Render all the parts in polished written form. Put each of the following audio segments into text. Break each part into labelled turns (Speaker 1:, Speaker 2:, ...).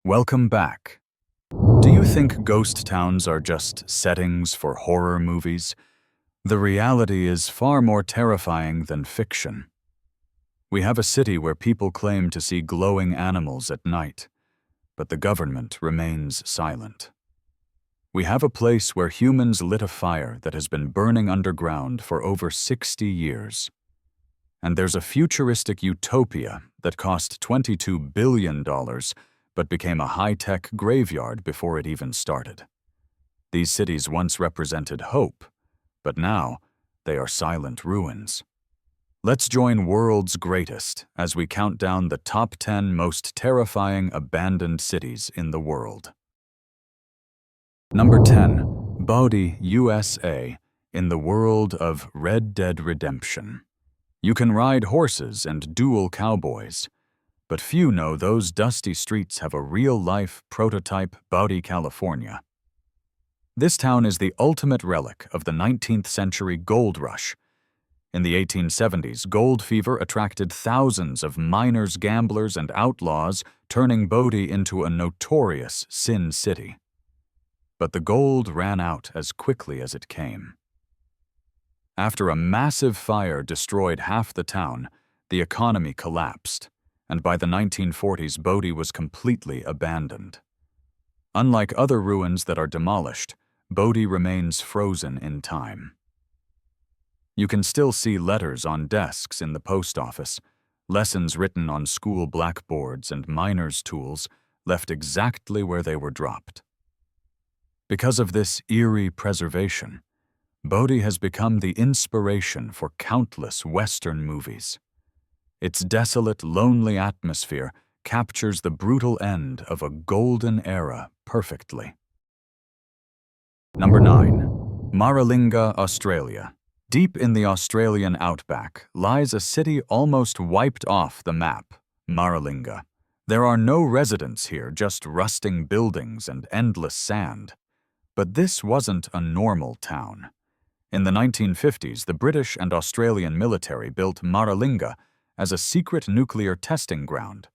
Speaker 1: Welcome back. Do you think ghost towns are just settings for horror movies? The reality is far more terrifying than fiction. We have a city where people claim to see glowing animals at night, but the government remains silent. We have a place where humans lit a fire that has been burning underground for over 60 years. And there's a futuristic utopia that cost $22 billion but became a high-tech graveyard before it even started. These cities once represented hope, but now they are silent ruins. Let's join World's Greatest as we count down the top 10 most terrifying abandoned cities in the world. Number 10. Baudi, USA, in the world of Red Dead Redemption. You can ride horses and duel cowboys, but few know those dusty streets have a real-life prototype Baudi, California. This town is the ultimate relic of the 19th century gold rush. In the 1870s, gold fever attracted thousands of miners, gamblers, and outlaws, turning Baudi into a notorious sin city. But the gold ran out as quickly as it came. After a massive fire destroyed half the town, the economy collapsed, and by the 1940s, Baudi was completely abandoned. Unlike other ruins that are demolished, Baudi remains frozen in time. You can still see letters on desks in the post office, lessons written on school blackboards, and miners' tools left exactly where they were dropped. Because of this eerie preservation, Baudi has become the inspiration for countless Western movies. Its desolate, lonely atmosphere captures the brutal end of a golden era perfectly. Number 9. Maralinga, Australia. Deep in the Australian outback lies a city almost wiped off the map, Maralinga. There are no residents here, just rusting buildings and endless sand. But this wasn't a normal town. In the 1950s, the British and Australian military built Maralinga as a secret nuclear testing ground.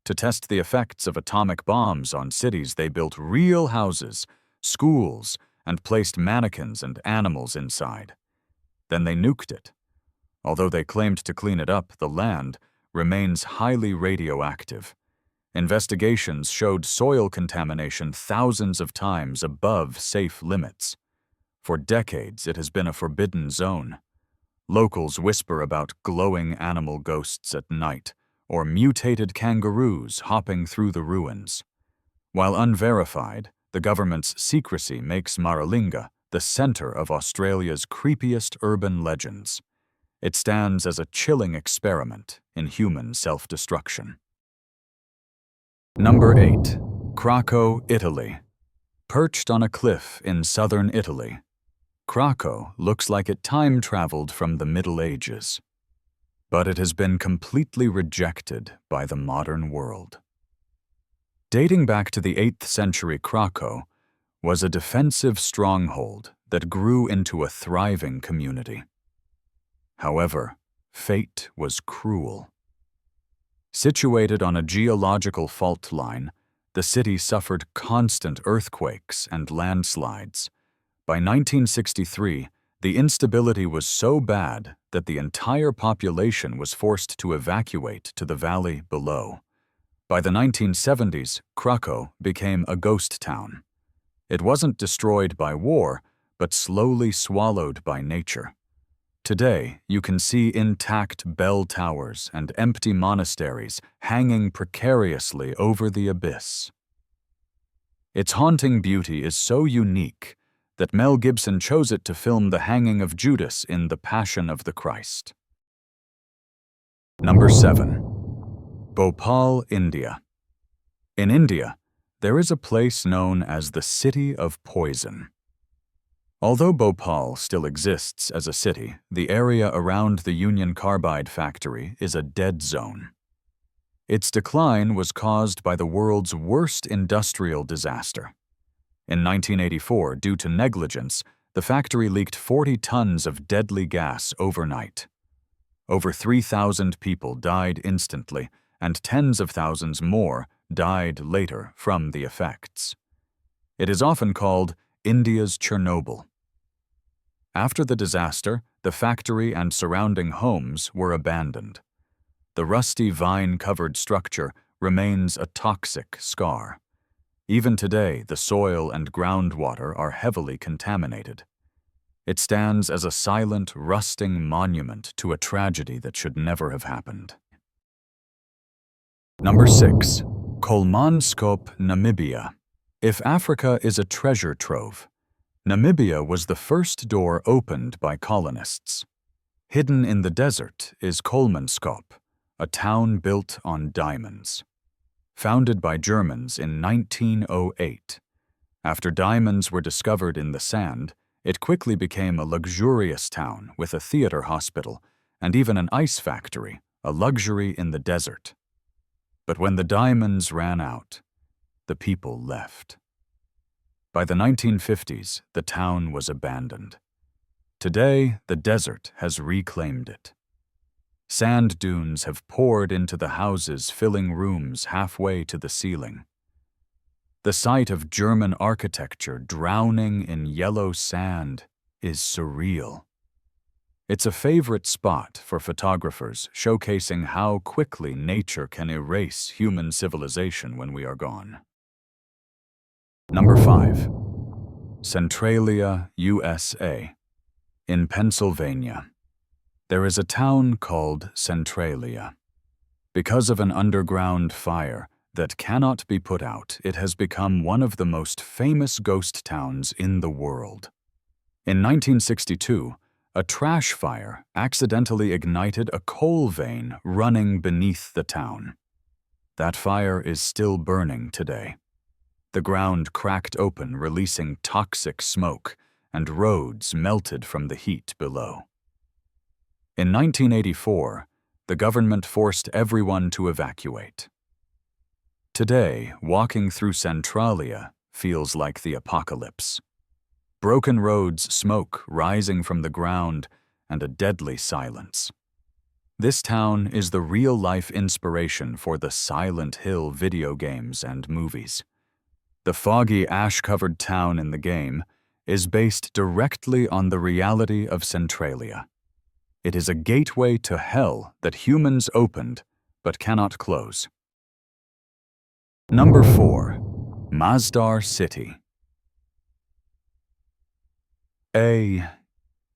Speaker 1: To test the effects of atomic bombs on cities, they built real houses, schools, and placed mannequins and animals inside. Then they nuked it. Although they claimed to clean it up, the land remains highly radioactive. Investigations showed soil contamination thousands of times above safe limits. For decades, it has been a forbidden zone. Locals whisper about glowing animal ghosts at night, or mutated kangaroos hopping through the ruins. While unverified, the government's secrecy makes Maralinga the center of Australia's creepiest urban legends. It stands as a chilling experiment in human self-destruction. Number 8. Krakow, Italy. Perched on a cliff in southern Italy, Krakow looks like it time-traveled from the Middle Ages. But it has been completely rejected by the modern world. Dating back to the 8th century, Krakow was a defensive stronghold that grew into a thriving community. However, fate was cruel. Situated on a geological fault line, the city suffered constant earthquakes and landslides. By 1963, the instability was so bad that the entire population was forced to evacuate to the valley below. By the 1970s, Krakow became a ghost town. It wasn't destroyed by war, but slowly swallowed by nature. Today, you can see intact bell towers and empty monasteries hanging precariously over the abyss. Its haunting beauty is so unique that Mel Gibson chose it to film the hanging of Judas in The Passion of the Christ. Number 7. Bhopal, India. In India, there is a place known as the City of Poison. Although Bhopal still exists as a city, the area around the Union Carbide factory is a dead zone. Its decline was caused by the world's worst industrial disaster. In 1984, due to negligence, the factory leaked 40 tons of deadly gas overnight. Over 3,000 people died instantly, and tens of thousands more died later from the effects. It is often called India's Chernobyl. After the disaster, the factory and surrounding homes were abandoned. The rusty vine-covered structure remains a toxic scar. Even today, the soil and groundwater are heavily contaminated. It stands as a silent, rusting monument to a tragedy that should never have happened. Number 6. Kolmanskop, Namibia. If Africa is a treasure trove, Namibia was the first door opened by colonists. Hidden in the desert is Kolmanskop, a town built on diamonds. Founded by Germans in 1908, after diamonds were discovered in the sand, it quickly became a luxurious town with a theater hospital and even an ice factory, a luxury in the desert. But when the diamonds ran out, the people left. By the 1950s, the town was abandoned. Today, the desert has reclaimed it. Sand dunes have poured into the houses, filling rooms halfway to the ceiling. The sight of German architecture drowning in yellow sand is surreal. It's a favorite spot for photographers, showcasing how quickly nature can erase human civilization when we are gone. Number 5. Centralia, USA. In Pennsylvania, there is a town called Centralia. Because of an underground fire that cannot be put out, it has become one of the most famous ghost towns in the world. In 1962, a trash fire accidentally ignited a coal vein running beneath the town. That fire is still burning today. The ground cracked open, releasing toxic smoke, and roads melted from the heat below. In 1984, the government forced everyone to evacuate. Today, walking through Centralia feels like the apocalypse. Broken roads, smoke rising from the ground, and a deadly silence. This town is the real-life inspiration for the Silent Hill video games and movies. The foggy, ash-covered town in the game is based directly on the reality of Centralia. It is a gateway to hell that humans opened but cannot close. Number 4. Masdar City.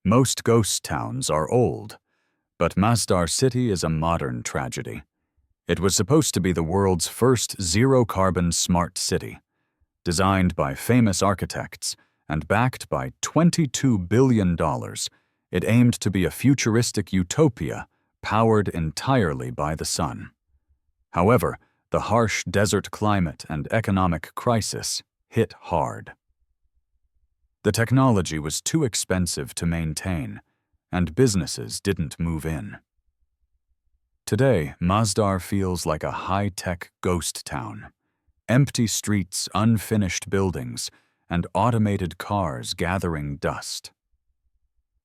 Speaker 1: Most ghost towns are old, but Masdar City is a modern tragedy. It was supposed to be the world's first zero-carbon smart city. Designed by famous architects and backed by $22 billion, it aimed to be a futuristic utopia powered entirely by the sun. However, the harsh desert climate and economic crisis hit hard. The technology was too expensive to maintain, and businesses didn't move in. Today, Masdar feels like a high-tech ghost town. Empty streets, unfinished buildings, and automated cars gathering dust.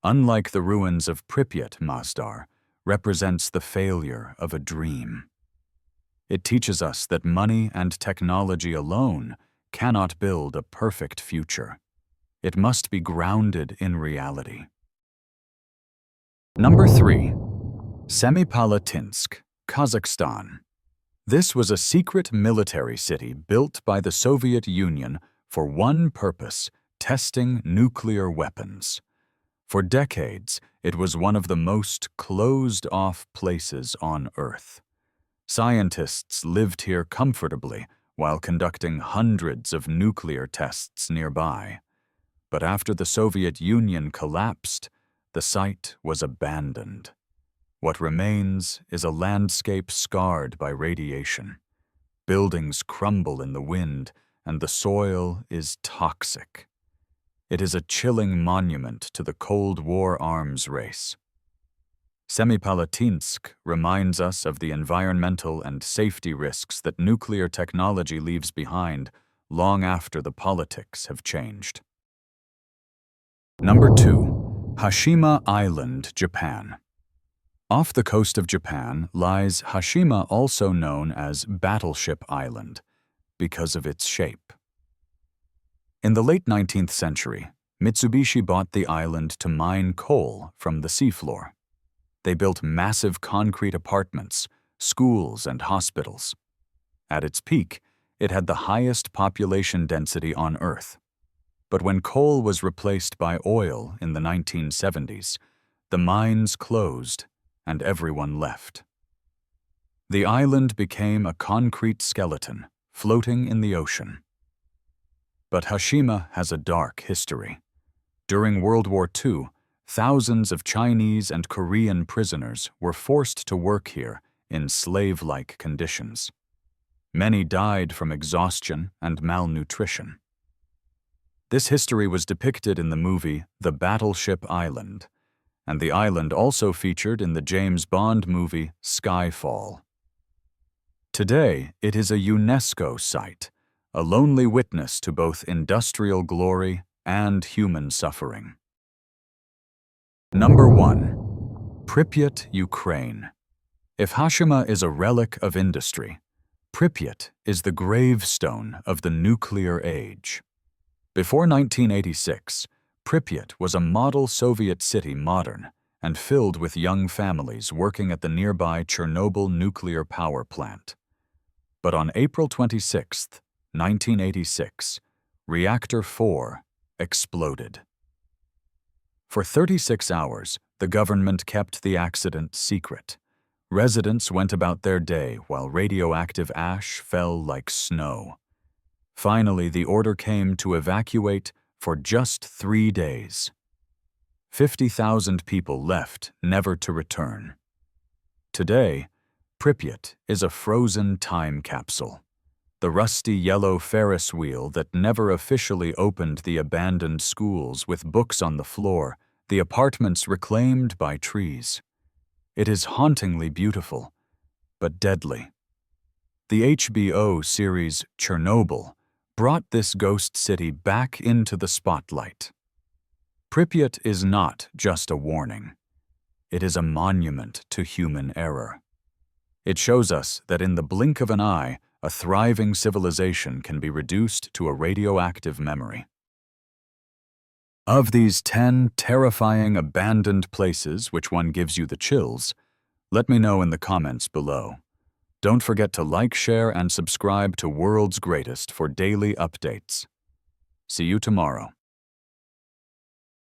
Speaker 1: Unlike the ruins of Pripyat, Masdar represents the failure of a dream. It teaches us that money and technology alone cannot build a perfect future. It must be grounded in reality. Number 3. Semipalatinsk, Kazakhstan. This was a secret military city built by the Soviet Union for one purpose: testing nuclear weapons. For decades, it was one of the most closed-off places on Earth. Scientists lived here comfortably while conducting hundreds of nuclear tests nearby. But after the Soviet Union collapsed, the site was abandoned. What remains is a landscape scarred by radiation. Buildings crumble in the wind, and the soil is toxic. It is a chilling monument to the Cold War arms race. Semipalatinsk reminds us of the environmental and safety risks that nuclear technology leaves behind long after the politics have changed. Number 2. Hashima Island, Japan. Off the coast of Japan lies Hashima, also known as Battleship Island, because of its shape. In the late 19th century, Mitsubishi bought the island to mine coal from the seafloor. They built massive concrete apartments, schools, and hospitals. At its peak, it had the highest population density on Earth. But when coal was replaced by oil in the 1970s, the mines closed and everyone left. The island became a concrete skeleton floating in the ocean. But Hashima has a dark history. During World War II, thousands of Chinese and Korean prisoners were forced to work here in slave-like conditions. Many died from exhaustion and malnutrition. This history was depicted in the movie The Battleship Island, and the island also featured in the James Bond movie Skyfall. Today, it is a UNESCO site, a lonely witness to both industrial glory and human suffering. Number 1. Pripyat, Ukraine. If Hashima is a relic of industry, Pripyat is the gravestone of the nuclear age. Before 1986, Pripyat was a model Soviet city, modern and filled with young families working at the nearby Chernobyl nuclear power plant. But on April 26, 1986, Reactor 4 exploded. For 36 hours, the government kept the accident secret. Residents went about their day while radioactive ash fell like snow. Finally, the order came to evacuate for just 3 days. 50,000 people left, never to return. Today, Pripyat is a frozen time capsule. The rusty yellow Ferris wheel that never officially opened, the abandoned schools with books on the floor, the apartments reclaimed by trees. It is hauntingly beautiful, but deadly. The HBO series Chernobyl brought this ghost city back into the spotlight. Pripyat is not just a warning. It is a monument to human error. It shows us that in the blink of an eye, a thriving civilization can be reduced to a radioactive memory. Of these 10 terrifying abandoned places which one gives you the chills, let me know in the comments below. Don't forget to like, share, and subscribe to World's Greatest for daily updates. See you tomorrow.